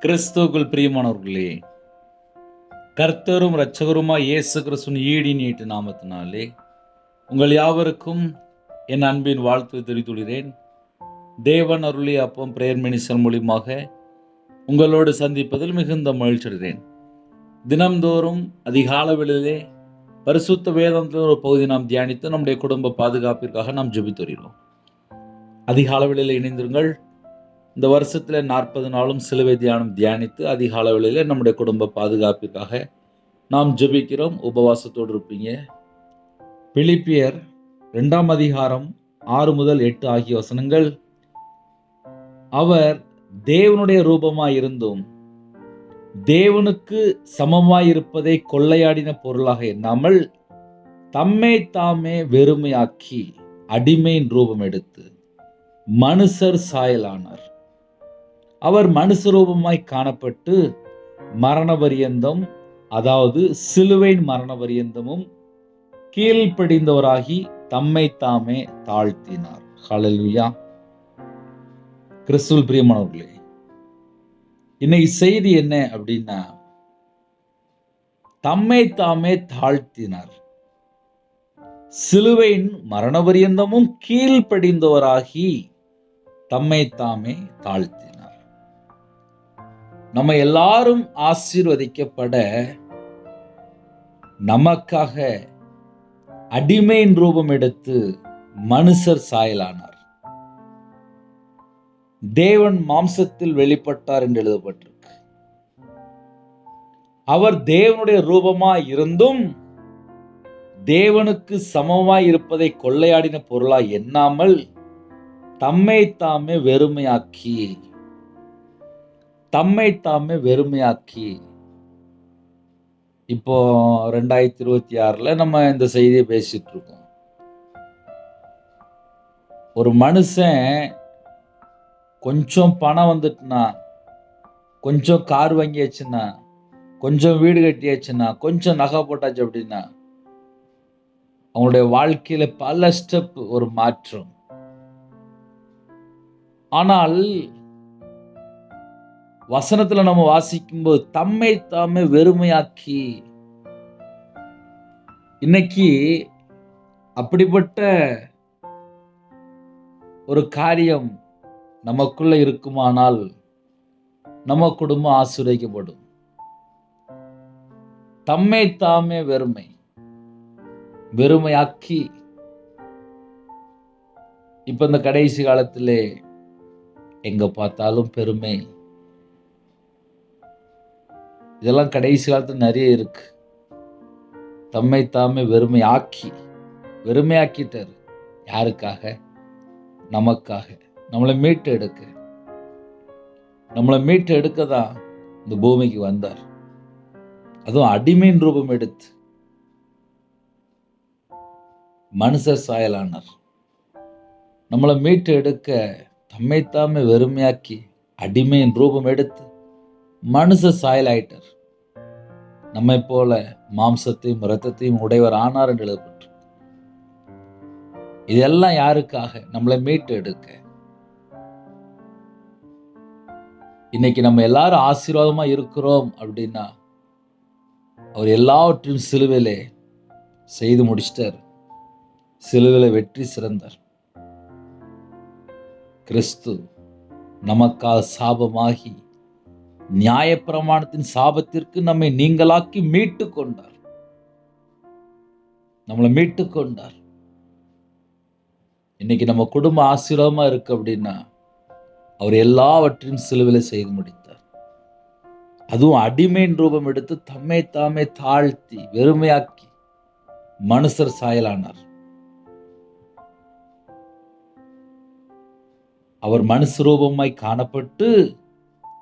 கிறிஸ்துவுக்குள் பிரியமானவர்களே, கர்த்தரும் இரட்சகருமாய் இயேசு கிறிஸ்துவின் ஈடின் நாமத்தினாலே உங்கள் யாவருக்கும் என் அன்பின் வாழ்த்து தெரிவித்துள்ளேன். தேவன் அருளிய அப்பம் பிரேயர் மினிஸ்டர் மூலியமாக உங்களோடு சந்திப்பதில் மிகுந்த மகிழ்ச்சி அடைகிறேன். தினம்தோறும் அதிகாலை வேளையிலே பரிசுத்த வேதத்தின் ஒரு பகுதி நாம் தியானித்து நம்முடைய குடும்ப பாதுகாப்பிற்காக நாம் ஜெபித்து வருகிறோம். அதிகாலை வேளையிலே இணைந்திருங்கள். இந்த வருஷத்தில் 40 நாளும் சிலுவை தியானம் தியானித்து அதிகாலை வேளையிலே நம்முடைய குடும்ப பாதுகாப்பிற்காக நாம் ஜெபிக்கிறோம். உபவாசத்தோடு இருப்பீங்க. பிலிப்பியர் 2 அதிகாரம் 6 முதல் 8 ஆகிய வசனங்கள். அவர் தேவனுடைய ரூபமாய் இருந்தும் தேவனுக்கு சமமாயிருப்பதை கொள்ளையாடின பொருளாக எண்ணாமல் தம்மை தாமே வெறுமையாக்கி அடிமையின் ரூபம் எடுத்து மனுஷர் சாயலானார். அவர் மனுஷ ரூபமாய் காணப்பட்டு மரண பரியந்தம், அதாவது சிலுவையின் மரண பரியந்தமும் கீழ்ப்படிந்தவராகி தம்மை தாமே தாழ்த்தினார். ஹல்லேலூயா. கிறிஸ்துவில் பிரியமானவர்களே, இன்னைக்கு செய்தி என்ன அப்படின்னா, தம்மை தாமே தாழ்த்தினார், சிலுவையின் மரண பரியந்தமும் கீழ்ப்படிந்தவராகி தம்மை தாமே தாழ்த்தினார். நம்ம எல்லாரும் ஆசீர்வதிக்கப்பட நமக்காக அடிமையின் ரூபம் எடுத்து மனுஷர் சாயலானார். தேவன் மாம்சத்தில் வெளிப்பட்டார் என்று எழுதப்பட்டிருக்கு. அவர் தேவனுடைய ரூபமாய் இருந்தும் தேவனுக்கு சமமாய் இருப்பதை கொள்ளையாடின பொருளாய் எண்ணாமல் தம்மை தாமே வெறுமையாக்கி இப்போ 2026 நம்ம இந்த செய்தியை பேசிட்டு இருக்கோம். ஒரு மனுஷன் கொஞ்சம் பணம் வந்துட்டுனா, கொஞ்சம் கார் வாங்கியாச்சுன்னா, கொஞ்சம் வீடு கட்டியாச்சுன்னா, கொஞ்சம் நகை போட்டாச்சு அப்படின்னா அவங்களுடைய வாழ்க்கையில பல ஸ்டெப் ஒரு மாற்றம். ஆனால் வசனத்துல நம்ம வாசிக்கும்போது தம்மை தாமே வெறுமையாக்கி, இன்னைக்கு அப்படிப்பட்ட ஒரு காரியம் நமக்குள்ள இருக்குமானால் நம்ம குடும்பம் ஆசீர்வதிக்கப்படும். தம்மை தாமே வெறுமையாக்கி. இப்ப இந்த கடைசி காலத்திலே எங்க பார்த்தாலும் பெருமை, இதெல்லாம் கடைசி காலத்துல நிறைய இருக்கு. தம்மை தாமே வெறுமையாக்கிட்டாரு. யாருக்காக? நமக்காக. நம்மளை மீட்டு எடுக்க தான் இந்த பூமிக்கு வந்தார். அதுவும் அடிமையின் ரூபம் எடுத்து மனுஷர் சாயலானார். நம்மளை மீட்டு எடுக்க தம்மை தாமே வெறுமையாக்கி அடிமையின் ரூபம் எடுத்து மனுஷ சாயலாயிட்டார். நம்மை போல மாம்சத்தையும் இரத்தத்தையும் உடையவர் ஆனார் என்று எழுதப்பட்டு. இதெல்லாம் யாருக்காக? நம்மளை மீட்டு எடுக்க. இன்னைக்கு நம்ம எல்லாரும் ஆசீர்வாதமா இருக்கிறோம் அப்படின்னா அவர் எல்லாவற்றையும் சிலுவையிலே செய்து முடிச்சிட்டார். சிலுவையிலே வெற்றி சிறந்தார். கிறிஸ்து நமக்காக சாபமாகி நியாயப்பிரமாணத்தின் சாபத்திற்கு நம்மை நீங்களாக்கி மீட்டு கொண்டார். நம்மளை மீட்டு கொண்டார். இன்னைக்கு நம்ம குடும்ப ஆசீர்வாதமா இருக்கு அப்படின்னா அவர் எல்லாவற்றையும் சிலுவையில செய்து முடித்தார். அதுவும் அடிமையின் ரூபம் எடுத்து தம்மை தாமே தாழ்த்தி வெறுமையாக்கி மனுஷர் சாயலானார். அவர் மனுஷ ரூபமாய் காணப்பட்டு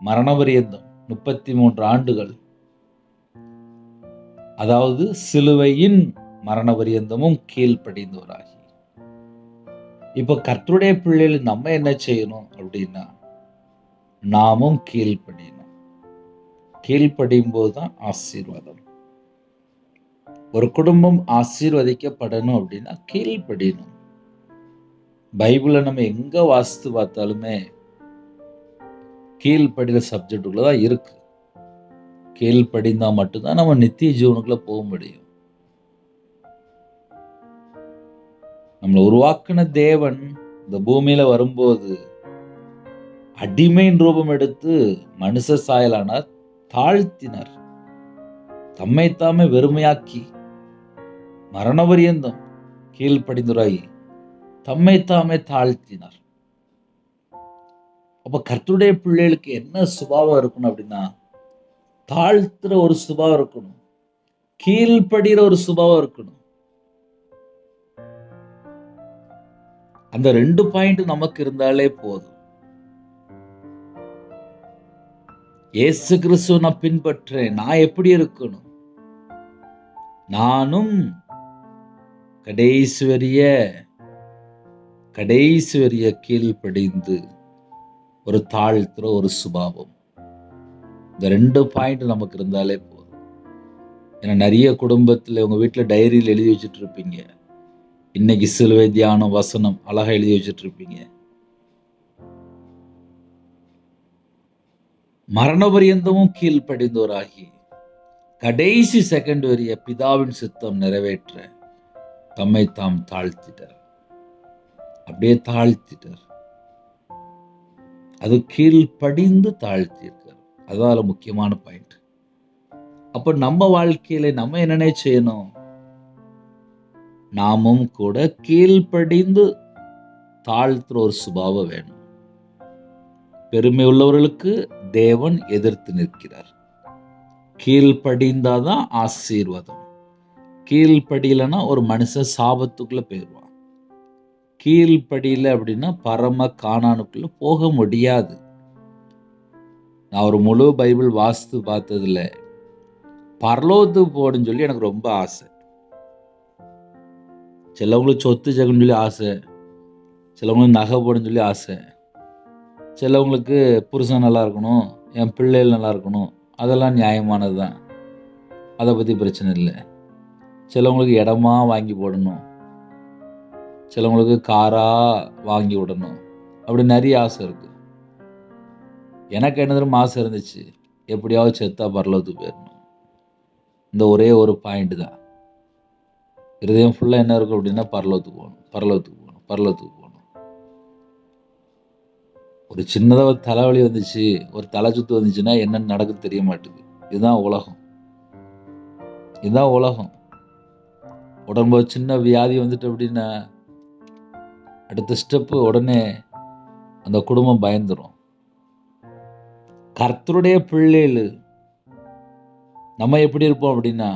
மரண பரியந்தம் 33 ஆண்டுகள், அதாவது சிலுவையின் மரண பரியந்தமும் கீழ்ப்படிந்தவராகி. இப்ப கர்த்தருடைய பிள்ளைகள் நம்ம என்ன செய்யணும் அப்படின்னா, நாமும் கீழ்ப்படியணும். கீழ்ப்படியும் போதுதான் ஆசீர்வாதம். ஒரு குடும்பம் ஆசீர்வதிக்கப்படணும் அப்படின்னா கீழ்ப்படியணும். பைபிளை நம்ம எங்க வாசித்து பார்த்தாலுமே கீழ்ப்படிகிற சப்ஜெக்டுக்குள்ள தான் இருக்கு. கீழ்ப்படிந்தா மட்டும்தான் நம்ம நித்திய ஜீவனுக்குள்ள போக முடியும். நம்மளை உருவாக்கின தேவன் இந்த பூமியில வரும்போது அடிமையின் ரூபம் எடுத்து மனுஷ சாயலானார், தாழ்த்தினார், தம்மைத்தாமே வெறுமையாக்கி மரணபரியந்தம் கீழ்ப்படிந்துராய் தம்மைத்தாமே தாழ்த்தினார். அப்ப கர்த்தருடைய பிள்ளைகளுக்கு என்ன சுபாவம் இருக்கணும் அப்படின்னா, தாழ்த்துற ஒரு சுபாவம் இருக்கணும், கீழ்ப்படுகிற ஒரு சுபாவம் இருக்கணும். அந்த 2 பாயிண்ட் நமக்கு இருந்தாலே போதும். இயேசு கிறிஸ்துவை நான் பின்பற்றேன், நான் எப்படி இருக்கணும்? நானும் கடைசி வரிய கீழ்ப்படிந்து ஒரு தாழ்த்துற ஒரு சுபாவம். இந்த 2 பாயிண்ட் நமக்கு இருந்தாலே போதும். ஏன்னா நிறைய குடும்பத்தில் உங்க வீட்டில் டைரியில் எழுதி வச்சுட்டு இருப்பீங்க, இன்னைக்கு சிலுவை தியானம் வசனம் அழகா எழுதி வச்சுட்டு இருப்பீங்க. மரணபரியந்தமும் கீழ்ப்படிந்தோராகி கடைசி செகண்ட் வரிய பிதாவின் சித்தம் நிறைவேற்ற தம்மை தாம் தாழ்த்திட்டார். அப்படியே தாழ்த்திட்டார். அது கீழ்ப்படிந்து தாழ்த்திருக்கார். அதால முக்கியமான பாயிண்ட். அப்ப நம்ம வாழ்க்கையில நம்ம என்னென்ன செய்யணும்? நாமும் கூட கீழ்ப்படிந்து தாழ்த்துற ஒரு சுபாவம் வேணும். பெருமை உள்ளவர்களுக்கு தேவன் எதிர்த்து நிற்கிறார். கீழ்ப்படிந்தாதான் ஆசீர்வாதம். கீழ்ப்படியலன்னா ஒரு மனுஷன் சாபத்துக்குள்ள போயிடுவான். கீழ்ப்படியில அப்படின்னா பரம கானானுக்குள்ள போக முடியாது. நான் ஒரு முழு பைபிள் வாசித்து பார்த்ததுல பரலோகத்துக்கு போகணும்னு சொல்லி எனக்கு ரொம்ப ஆசை. சிலவங்களுக்கு சொத்து ஜெகன்னு சொல்லி ஆசை, சிலவங்களுக்கு நகை போடணும்னு சொல்லி ஆசை, சிலவங்களுக்கு புருஷன் நல்லா இருக்கணும், என் பிள்ளைகள் நல்லா இருக்கணும், அதெல்லாம் நியாயமானது தான், அதை பற்றி பிரச்சனை இல்லை. சிலவங்களுக்கு இடமா வாங்கி போடணும், சிலவங்களுக்கு காரா வாங்கி விடணும், அப்படி நிறைய ஆசை இருக்கு. எனக்கு என்ன தெரியுமா ஆசை இருந்துச்சு? எப்படியாவது செத்தா பரலோகத்துக்கு போயிடணும். இந்த ஒரே ஒரு பாயிண்ட் தான். இருதயம் ஃபுல்லாக என்ன இருக்கும் அப்படின்னா பரலோகத்துக்கு போகணும், பரலோகத்துக்கு போகணும், பரலோகத்துக்கு போகணும். ஒரு சின்னதாக ஒரு தலைவலி வந்துச்சு, ஒரு தலை சுத்து வந்துச்சுன்னா என்னன்னு நடக்குது தெரிய மாட்டேங்குது. இதுதான் உலகம், இதுதான் உலகம். உடம்பு சின்ன வியாதி வந்துட்டு அப்படின்னா அடுத்த ஸ்டெப்பு உடனே அந்த குடும்பம் பயந்துரும். கர்த்தருடைய பிள்ளைகள் நம்ம எப்படி இருப்போம் அப்படின்னா,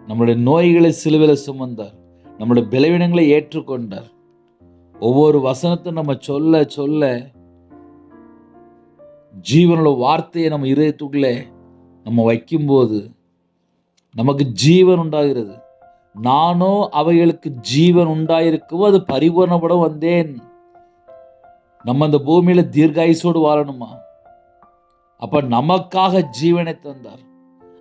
நம்முடைய நோய்களை சிலுவையில் சுமந்தார், நம்முடைய பலவீனங்களை ஏற்றுக்கொண்டார். ஒவ்வொரு வசனத்தை நம்ம சொல்ல சொல்ல ஜீவனோட வார்த்தையை நம்ம இதயத்துக்குள்ளே நம்ம வைக்கும்போது நமக்கு ஜீவன் உண்டாகிறது. நானோ அவைகளுக்கு ஜீவன் உண்டாயிருக்கவோ அது பரிபூர்ணப்பட வந்தேன். நம்ம அந்த பூமியில தீர்காயுசோடு வாழணுமா? அப்ப நமக்காக ஜீவனை தந்தார்.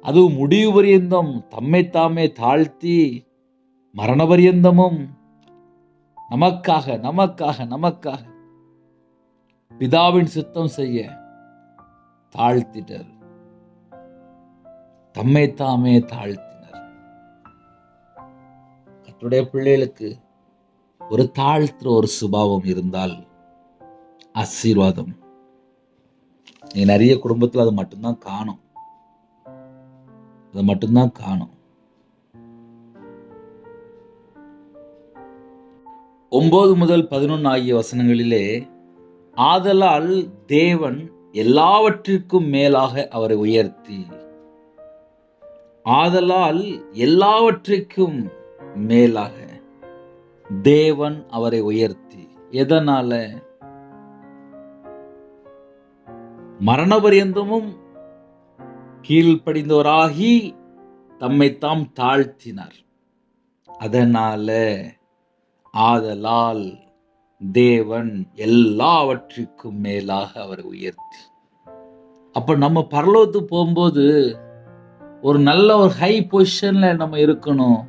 அதுவும் முடிவு பரியந்தம் தம்மை தாமே தாழ்த்தி மரண பரியந்தமும் நமக்காக நமக்காக நமக்காக பிதாவின் சித்தம் செய்ய தாழ்த்திட்டார், தம்மை தாமே தாழ்த்தினார். கர்த்தருடைய பிள்ளைகளுக்கு ஒரு தாழ்த்துற ஒரு சுபாவம் இருந்தால் ஆசீர்வாதம். நீ நிறைய குடும்பத்தில் அது மட்டும்தான் காணும், அது மட்டும்தான் காணும். 9 முதல் 11 ஆகிய வசனங்களிலே, ஆதலால் தேவன் எல்லாவற்றிற்கும் மேலாக அவரை உயர்த்தி, ஆதலால் எல்லாவற்றிற்கும் மேலாக தேவன் அவரை உயர்த்தி, எதனால? மரணபரியந்தமும் கீழ்ப்படிந்தவராகி தம்மை தாம் தாழ்த்தினார். அதனால ஆதலால் தேவன் எல்லாவற்றிற்கும் மேலாக அவரை உயர்த்தி. அப்ப நம்ம பரலோகத்துக்கு போகும்போது ஒரு நல்ல ஒரு ஹை பொசிஷன்ல நம்ம இருக்கணும்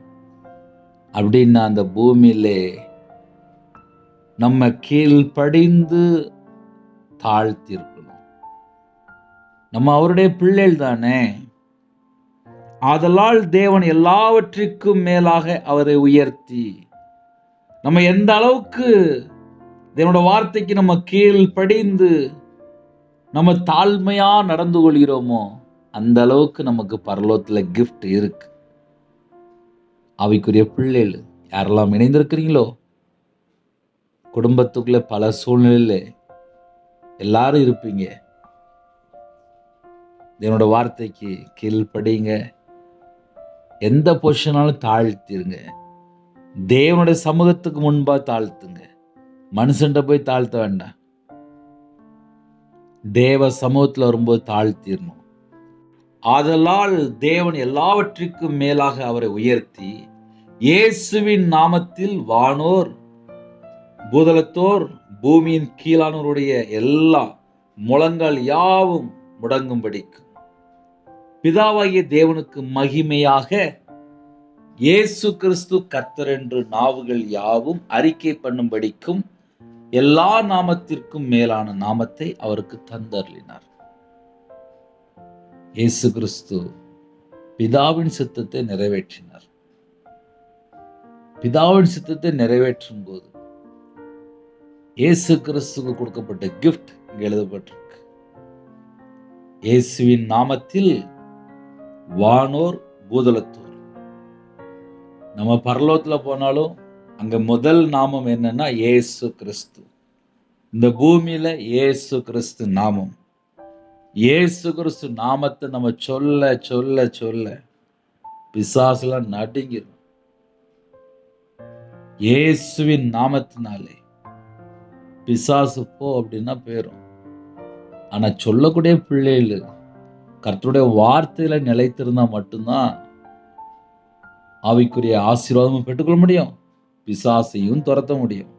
அப்படின்னா, அந்த பூமியிலே நம்ம கீழ்ப்படிந்து தாழ்த்தி இருக்கணும். நம்ம அவருடைய பிள்ளைகள் தானே. ஆதலால் தேவன் எல்லாவற்றிற்கும் மேலாக அவரை உயர்த்தி, நம்ம எந்த அளவுக்கு தேவனோட வார்த்தைக்கு நம்ம கீழ்ப்படிந்து நம்ம தாழ்மையா நடந்து கொள்கிறோமோ அந்த அளவுக்கு நமக்கு பரலோகத்துல கிஃப்ட் இருக்கு. ஆவிக்குரிய பிள்ளைகள் யாரெல்லாம் இணைந்திருக்கிறீங்களோ, குடும்பத்துக்குள்ள பல சூழ்நிலையில எல்லாரும் இருப்பீங்க. தேவனோட வார்த்தைக்கு கீழ்ப்படிங்க. எந்த பொசிஷனாலும் தாழ்த்திருங்க. தேவனுடைய சமூகத்துக்கு முன்பா தாழ்த்துங்க. மனுஷன்ட்ட போய் தாழ்த்த வேண்டாம். தேவ சமூகத்தில் வரும்போது தாழ்த்திடணும். ஆதலால் தேவன் எல்லாவற்றிற்கும் மேலாக அவரை உயர்த்தி, இயேசுவின் நாமத்தில் வானோர் பூதலத்தோர் பூமியின் கீழானோருடைய எல்லா முழங்கால் யாவும் முடங்கும்படிக்கும், பிதாவாகிய தேவனுக்கு மகிமையாக இயேசு கிறிஸ்து கர்த்தர் என்று நாவுகள் யாவும் அறிக்கை பண்ணும்படிக்கும் எல்லா நாமத்திற்கும் மேலான நாமத்தை அவருக்கு தந்தருளினார். இயேசு கிறிஸ்து பிதாவின் சித்தத்தை நிறைவேற்றினார். பிதாவின் சித்தத்தை நிறைவேற்றும் போது இயேசு கிறிஸ்துக்கு கொடுக்கப்பட்ட கிஃப்ட் இங்க எழுதப்பட்டிருக்கு. இயேசுவின் நாமத்தில் வானோர் பூதலத்தோர். நம்ம பரலோகத்துல போனாலும் அங்க முதல் நாமம் என்னன்னா இயேசு கிறிஸ்து. இந்த பூமியில இயேசு கிறிஸ்து நாமம். இயேசு கிறிஸ்து நாமத்தை நம்ம சொல்ல சொல்ல சொல்ல பிசாசுலாம் நடுங்கிடும். இயேசுவின் நாமத்தினாலே பிசாசு போ அப்படின்னா போயிரும். ஆனா சொல்லக்கூடிய பிள்ளைகள் கர்த்தருடைய வார்த்தையில நிலைத்திருந்தா மட்டும்தான் ஆவிக்குரிய ஆசீர்வாதமும் பெற்றுக்கொள்ள முடியும், பிசாசையும் துரத்த முடியும்.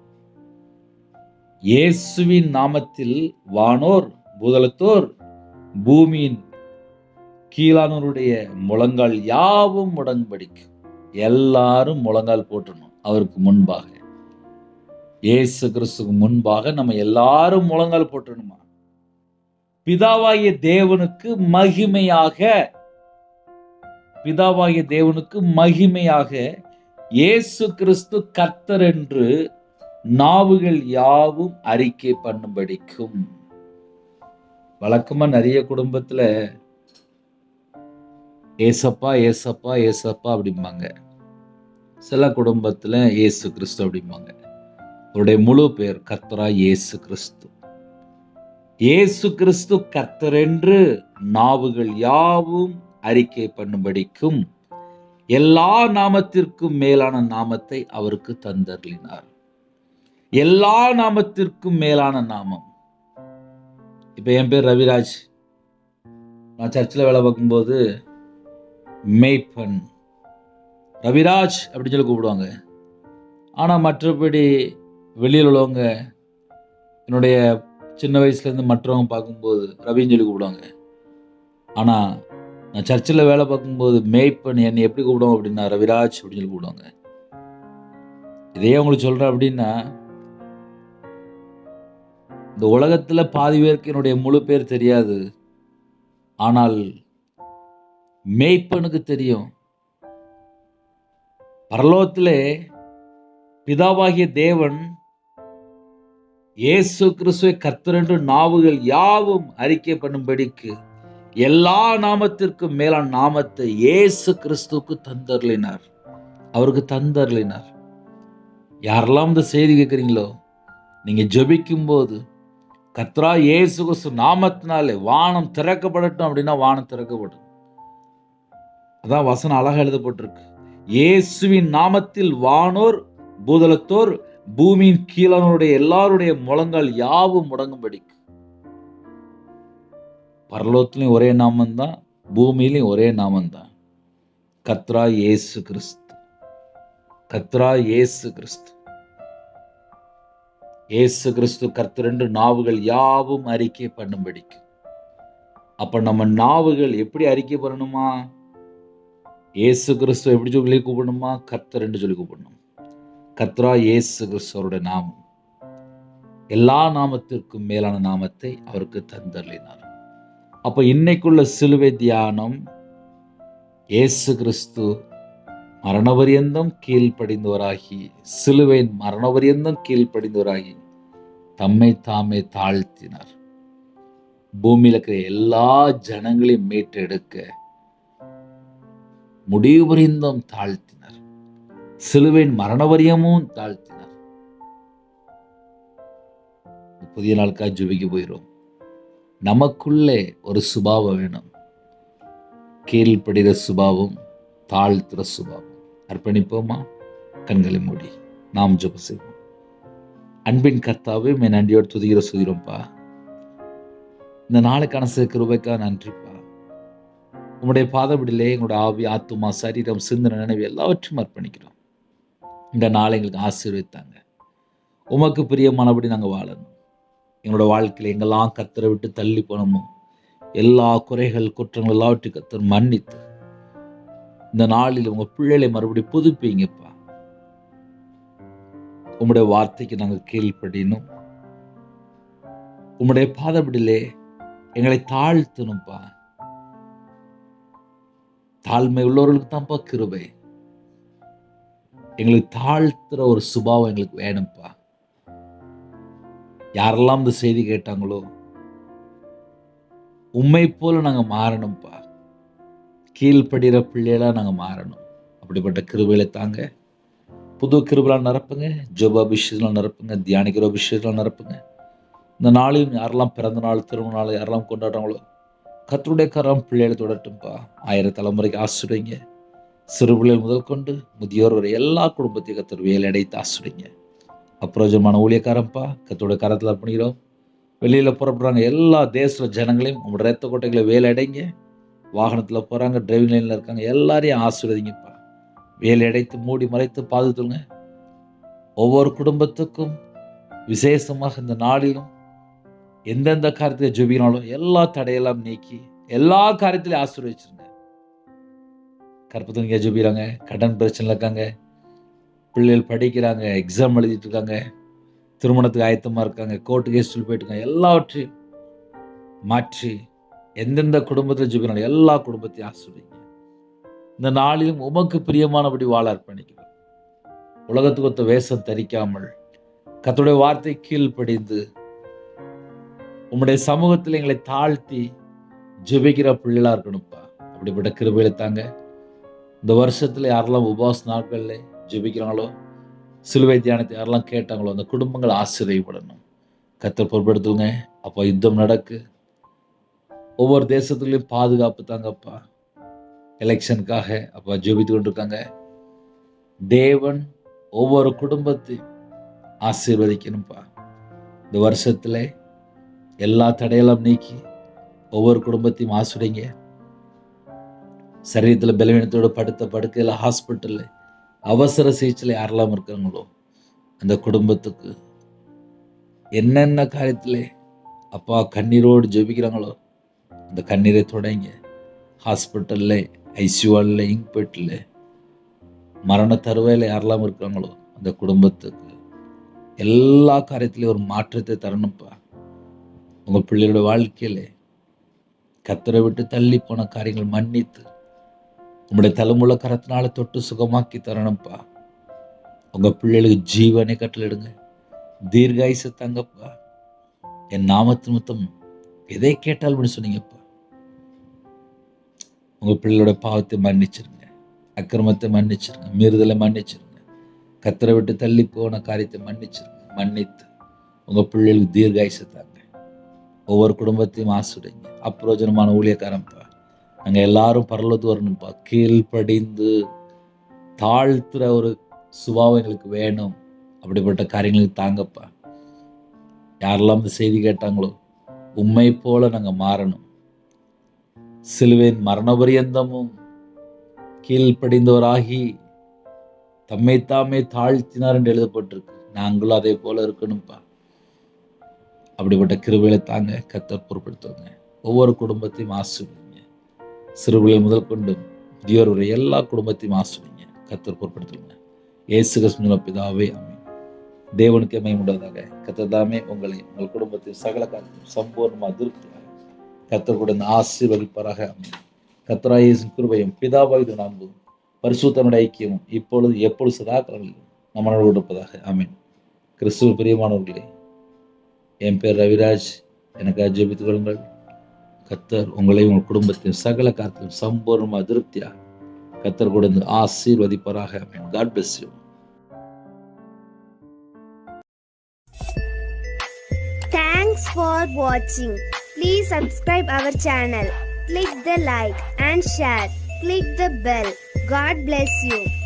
இயேசுவின் நாமத்தில் வானோர் பூதலத்தோர் பூமியின் கீழானோருடைய முழங்கால் யாவும் முடங்கும்படிக்கும். எல்லாரும் முழங்கால் போட்டணும் அவருக்கு முன்பாக. இயேசு கிறிஸ்துக்கு முன்பாக நம்ம எல்லாரும் முழங்கால் போட்டணுமா? பிதாவாகிய தேவனுக்கு மகிமையாக, பிதாவாகிய தேவனுக்கு மகிமையாக இயேசு கிறிஸ்து கர்த்தர் என்று நாவுகள் யாவும் அறிக்கை பண்ணும்படிக்கும். வழக்கமா நிறைய குடும்பத்துல ஏசப்பா ஏசப்பா ஏசப்பா அப்படிம்பாங்க. சில குடும்பத்துல இயேசு கிறிஸ்து அப்படிம்பாங்க. அவருடைய முழு பெயர் கர்த்தரா இயேசு கிறிஸ்து. இயேசு கிறிஸ்து கர்த்தர் என்று நாவுகள் யாவும் அறிக்கை பண்ணும்படிக்கும் எல்லா நாமத்திற்கும் மேலான நாமத்தை அவருக்கு தந்தருளினார். எல்லா நாமத்திற்கும் மேலான நாமம். இப்ப என் பேர் ரவிராஜ். நான் சர்ச்சில் வேலை பார்க்கும்போது மேய்ப்பன் ரவிராஜ் அப்படின்னு சொல்லி கூப்பிடுவாங்க. ஆனா மற்றபடி வெளியில் உள்ளவங்க என்னுடைய சின்ன வயசுலேருந்து மற்றவங்க பார்க்கும்போது ரவின்னு சொல்லி கூப்பிடுவாங்க. ஆனால் நான் சர்ச்சில் வேலை பார்க்கும்போது மேய்ப்பன் என்னை எப்படி கூப்பிடுவோம் அப்படின்னா ரவிராஜ் அப்படின்னு சொல்லி கூப்பிடுவாங்க. இதே உங்களுக்கு சொல்கிறேன் அப்படின்னா, இந்த உலகத்தில் பாதி பேருக்கு என்னுடைய முழு பேர் தெரியாது. ஆனால் மேய்ப்பனுக்கு தெரியும். பரலோகத்திலே பிதாவாகிய தேவன் இயேசு கிறிஸ்துவை கர்த்தர் என்று நாவுகள் யாவும் அறிக்கை பண்ணும்படிக்கு எல்லா நாமத்திற்கும் மேலான நாமத்தை இயேசு கிறிஸ்துவுக்கு தந்தருளினார். அவருக்கு தந்தருளினார். யாரெல்லாம் இந்த செய்தி கேட்குறீங்களோ, நீங்க ஜெபிக்கும் போது கர்த்தரா இயேசு கிறிஸ்து நாமத்தினாலே வானம் திறக்கப்படட்டும் அப்படின்னா வானம் திறக்கப்படும். அதான் வசனம் அழகா எழுதப்பட்டிருக்கு. இயேசுவின் நாமத்தில் வானோர் பூதலத்தோர் பூமியின் கீழானோருடைய எல்லாருடைய முழங்கால் யாவும் முடங்கும்படிக்கு. பரலோகத்திலையும் ஒரே நாமந்தான், பூமியிலையும் ஒரே நாமந்தான், கர்த்தரா இயேசு கிறிஸ்து. கர்த்தரா இயேசு கிறிஸ்து. இயேசு கிறிஸ்து கர்த்தர் என்று நாவுகள் யாவும் அறிக்கை பண்ணும்படிக்கு. அப்ப நம்ம நாவுகள் எப்படி அறிக்கை பண்ணணுமா? இயேசு கிறிஸ்து எப்படி சொல்லி கூப்பிடணுமா? கர்த்தர் என்று சொல்லி கூப்பிடணும். கர்த்தரா இயேசு கிறிஸ்துவோட நாமம். எல்லா நாமத்திற்கும் மேலான நாமத்தை அவருக்கு தந்தருளினார். அப்ப இன்னைக்குள்ள சிலுவை தியானம், இயேசு கிறிஸ்து மரணபரியந்தம் கீழ்ப்படிந்தவராகி, சிலுவையின் மரணபரியந்தம் கீழ்ப்படிந்தவராகி தம்மை தாமே தாழ்த்தினார். பூமியில் இருக்கிற எல்லா ஜனங்களையும் மீட்டெடுக்க முடிவு பரியந்தம் தாழ்த்தினார். சிலுவையின் மரணபரியமும் தாழ்த்தினார். புதிய நாளுக்காக ஜெபிக்க போயிடும். நமக்குள்ளே ஒரு சுபாவம் வேணும். கீழ்ப்படுகிற சுபாவம், தாழ்த்துற சுபாவம். அர்ப்பணிப்போமா? கண்களை மூடி நாம் ஜெபம் செய்வோம். அன்பின் கர்த்தாவே, மே நன்றியோடு துதிக்கிற சுதிரோம்ப்பா. இந்த நாளுக்கான கிருபைக்காக நன்றிப்பா. உங்களுடைய பாதபடியிலே எங்களுடைய ஆவி, ஆத்துமா, சரீரம், சிந்தனை, நினைவு எல்லாவற்றையும் அர்ப்பணிக்கிறோம். இந்த நாளை எங்களுக்கு ஆசீர்வதித்தாங்க. உமக்கு பிரியமானபடி நாங்கள் வாழணும். எங்களோட வாழ்க்கையில் எங்கெல்லாம் கர்த்தரை விட்டு தள்ளி போனோமோ எல்லா குறைகள், குற்றங்கள் எல்லாவற்றையும் கர்த்தர் மன்னித்து இந்த நாளில் உங்க பிள்ளைகளை மறுபடியும் புதுப்பீங்கப்பா. உம்முடைய வார்த்தைக்கு நாங்கள் கீழ்ப்படினும், உம்முடைய பாதபடியிலே எங்களை தாழ்த்தணும்ப்பா. தாழ்மை உள்ளவர்களுக்கு தான்ப்பா கிருபை. எங்களுக்கு தாழ்த்துற ஒரு சுபாவம் எங்களுக்கு வேணும்ப்பா. யாரெல்லாம் இந்த செய்தி கேட்டாங்களோ உண்மை போல நாங்க மாறணும்ப்பா. கீழ்ப்படுகிற பிள்ளைகளா நாங்க மாறணும். அப்படிப்பட்ட கிருபையில தாங்க. புது கிருபையால் நிரப்புங்க. ஜெப அபிஷேகத்தால் நிரப்புங்க. தியானிக்கிற அபிஷேகத்தால் நிரப்புங்க. இந்த நாளையும் யாரெல்லாம் பிறந்த நாள், திருமண நாள் யாரெல்லாம் கொண்டாடுறாங்களோ கர்த்தருடைய கரம் பிள்ளைகளை தொடட்டும்ப்பா. 1000 தலைமுறைக்கு ஆசிரியங்க. சிறு பிள்ளைகள் முதல் கொண்டு முதியோர் வரை எல்லா குடும்பத்தையும் கர்த்தர் வேலை அடைத்து ஆசிரியங்க. அப்பிரயோஜனமான ஊழியக்காரன்ப்பா, கர்த்தருடைய கரத்தில் அர்ப்பணிக்கிறோம். வெளியில புறப்படுறாங்க எல்லா தேச ஜனங்களையும் உங்களோட ரத்த கோட்டைகளை வேலை அடைங்க. வாகனத்துல போறாங்க, டிரைவிங் லைன்ல இருக்காங்க, எல்லாரையும் ஆசீர்வதிங்கப்பா. வேலை அடைத்து மூடி மறைத்து பாதுகாத்துங்க. ஒவ்வொரு குடும்பத்துக்கும் விசேஷமாக இந்த நாளிலும் எந்தெந்த காரியத்தை ஜெபிக்கணும் எல்லா தடையெல்லாம் நீக்கி எல்லா காரியத்திலையும் ஆசீர்வதிச்சிருங்க. கற்பத்துங்க ஜெபிக்கிறாங்க, கடன் பிரச்சனை இருக்காங்க, பிள்ளைகள் படிக்கிறாங்க, எக்ஸாம் எழுதிட்டு இருக்காங்க, திருமணத்துக்கு ஆயத்தமா இருக்காங்க, கோர்ட்டு கேஸ் சொல்லி போயிட்டு இருக்காங்க, எல்லாவற்றையும் மாற்றி எந்தெந்த குடும்பத்தில் ஜெபிக்கணும் எல்லா குடும்பத்தையும் ஆசீர்வதிங்க. இந்த நாளிலும் உமக்கு பிரியமானபடி வாழ அர்ப்பணிக்கிறோம். உலகத்துக்கு ஒத்த வேஷம் தரிக்காமல் கர்த்தருடைய வார்த்தை கீழ்ப்படிந்து உம்முடைய சமூகத்தில் எங்களை தாழ்த்தி ஜெபிக்கிற பிள்ளைகளா இருக்கணும்ப்பா. அப்படிப்பட்ட கிருபையில தாங்க. இந்த வருஷத்துல யாரெல்லாம் உபவாச நாட்கள்ல ஜெபிக்கிறாங்களோ, சிலுவை தியானத்தை யாரெல்லாம் கேட்டாங்களோ அந்த குடும்பங்கள் ஆசீர்வதிக்கப்படணும். கர்த்தர் பொறுப்படுத்துங்க. அப்போ யுத்தம் நடக்கு. ஒவ்வொரு தேசத்துலையும் பாதுகாப்பு தாங்கப்பா. எலெக்ஷனுக்காக அப்பா ஜெபித்து கொண்டிருக்காங்க. தேவன் ஒவ்வொரு குடும்பத்தையும் ஆசீர்வதிக்கணும்ப்பா. இந்த வருஷத்துல எல்லா தடையெல்லாம் நீக்கி ஒவ்வொரு குடும்பத்தையும் ஆசிரியங்க. சரீரத்தில் பலவீனத்தோடு படுத்த படுக்கையில், ஹாஸ்பிட்டல்ல அவசர சிகிச்சையில் யாரெல்லாம் இருக்காங்களோ அந்த குடும்பத்துக்கு என்னென்ன காரியத்தில் அப்பா கண்ணீரோடு ஜெபிக்கிறாங்களோ அந்த கண்ணீரை தொடங்க. ஹாஸ்பிட்டல்ல, ஐசியூவில், இன்பெட்டில், மரண தருவாயில் யாரெல்லாம் இருக்காங்களோ அந்த குடும்பத்துக்கு எல்லா காரியத்திலையும் ஒரு மாற்றத்தை தரணும்ப்பா. உங்க பிள்ளைகளோட வாழ்க்கையில கர்த்தரை விட்டு தள்ளி போன காரியங்கள் மன்னித்து உங்களுடைய தலைமுள்ள கரத்தினால தொட்டு சுகமாக்கி தரணும்ப்பா. உங்க பிள்ளைகளுக்கு ஜீவனை கட்டளிடுங்க. தீர்காயுசு தங்கப்பா. என் நாமத்து நிமித்தம் எதை கேட்டாலும் சொன்னீங்கப்பா. உங்க பிள்ளைகளோட பாவத்தை மன்னிச்சிருங்க, அக்கிரமத்தை மன்னிச்சிருங்க, மீறுதலை மன்னிச்சிருங்க, கர்த்தரை விட்டு தள்ளி போன காரியத்தை மன்னிச்சிருங்க. மன்னித்து உங்க பிள்ளைகளுக்கு தீர்காயுசு தாங்க. ஒவ்வொரு குடும்பத்தையும் ஆசிரியங்க. அப்பிரயோஜனமான ஊழியக்காரன்ப்பா, நாங்கள் எல்லாரும் பரலோகத்துக்கு வரணும்ப்பா. கீழ்ப்படிந்து தாழ்த்துற ஒரு சுபாவம் எங்களுக்கு வேணும். அப்படிப்பட்ட காரியங்களுக்கு தாங்கப்பா. யாரெல்லாம் இந்த செய்தி கேட்டாங்களோ உண்மை போல நாங்கள் மாறணும். சிலுவையின் மரணபரியந்தமும் கீழ்ப்படிந்தவராகி தம்மைத்தாமே தாழ்த்தினார் என்று எழுதப்பட்டிருக்கு. நாங்களும் அதே போல இருக்கணும்ப்பா. அப்படிப்பட்ட கிருபையில தாங்க. கர்த்தர் பொறுப்படுத்துவாங்க. ஒவ்வொரு குடும்பத்தையும் ஆசீர்வதிங்க. சிறுபிள்ளைகள் முதல் கொண்டு முதியோர் வரை எல்லா குடும்பத்தையும் ஆசீர்வதிங்க. கர்த்தர் பொறுப்படுத்துவாங்க. இயேசு கிறிஸ்துவின் பிதாவே, ஆமென். தேவனுக்கு மகிமை உண்டாவதாக. கர்த்தர் தாமே உங்களை உங்கள் குடும்பத்தின் சகல காரியத்தையும் சம்பூர்ணமாக திருப்தியாக கர்த்தர் கூட ஆசீர்வதிப்பாராக. கர்த்தராகிய இயேசுவின் கிருபையும் பிதாவாகிய நாமமும் பரிசுத்தனுடைய ஐக்கியமும் இப்பொழுது எப்பொழுது சதா காலங்களிலும் நம்மளோடு கொடுப்பதாக. ஆமென். கிறிஸ்துவ பிரியமானவர்களே, என் பேர் ரவிராஜ். எனக்காக ஜெபித்துக் கொள்ளுங்கள். கர்த்தர் உங்களை உங்கள் குடும்பத்தின் சகல காரியத்தையும் சம்பூர்ணமாக திருப்தியாக கர்த்தர் கொடுத்து ஆசீர்வதிப்பாராக. ஆமென். God bless you. Thanks for watching. Please subscribe our channel. Click the like and share. Click the bell. God bless you.